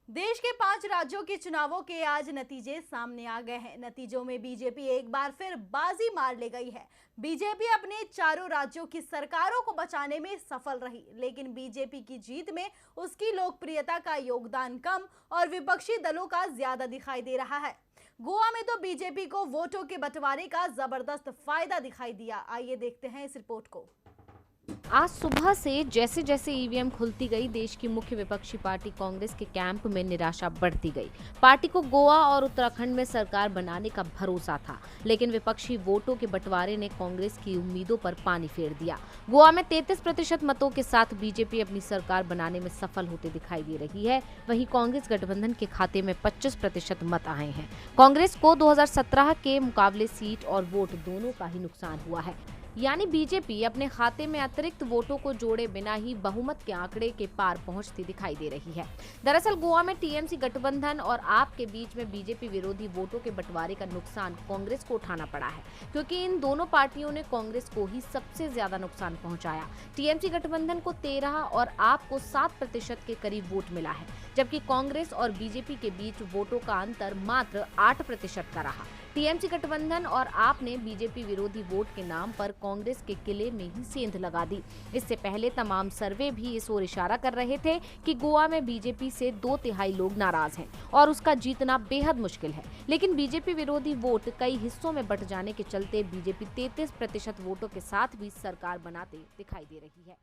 देश के 5 राज्यों के चुनावों के आज नतीजे सामने आ गए हैं। नतीजों में बीजेपी एक बार फिर बाजी मार ले गई है। बीजेपी अपने चारों राज्यों की सरकारों को बचाने में सफल रही, लेकिन बीजेपी की जीत में उसकी लोकप्रियता का योगदान कम और विपक्षी दलों का ज्यादा दिखाई दे रहा है। गोवा में तो बीजेपी को वोटों के बंटवारे का जबरदस्त फायदा दिखाई दिया। आइए देखते हैं इस रिपोर्ट को। आज सुबह से जैसे जैसे ईवीएम खुलती गई, देश की मुख्य विपक्षी पार्टी कांग्रेस के कैंप में निराशा बढ़ती गई। पार्टी को गोवा और उत्तराखंड में सरकार बनाने का भरोसा था, लेकिन विपक्षी वोटों के बंटवारे ने कांग्रेस की उम्मीदों पर पानी फेर दिया। गोवा में 33% मतों के साथ बीजेपी अपनी सरकार बनाने में सफल होते दिखाई दे रही है। वहीं कांग्रेस गठबंधन के खाते में 25% मत आए हैं। कांग्रेस को 2017 के मुकाबले सीट और वोट दोनों का ही नुकसान हुआ है, यानी बीजेपी अपने खाते में अतिरिक्त वोटों को जोड़े बिना ही बहुमत के आंकड़े के पार पहुंचती दिखाई दे रही है। दरअसल गोवा में टीएमसी गठबंधन और आप के बीच में बीजेपी विरोधी वोटों के बंटवारे का नुकसान कांग्रेस को उठाना पड़ा है, क्योंकि इन दोनों पार्टियों ने कांग्रेस को ही सबसे ज्यादा नुकसान पहुंचाया। टीएमसी गठबंधन को 13 और आप को 7% के करीब वोट मिला है, जबकि कांग्रेस और बीजेपी के बीच वोटों का अंतर मात्र 8% का रहा। टीएमसी गठबंधन और आप ने बीजेपी विरोधी वोट के नाम पर कांग्रेस के किले में ही सेंध लगा दी। इससे पहले तमाम सर्वे भी इस ओर इशारा कर रहे थे कि गोवा में बीजेपी से 2/3 लोग नाराज हैं और उसका जीतना बेहद मुश्किल है। लेकिन बीजेपी विरोधी वोट कई हिस्सों में बंट जाने के चलते बीजेपी 33% वोटों के साथ भी सरकार बनाते दिखाई दे रही है।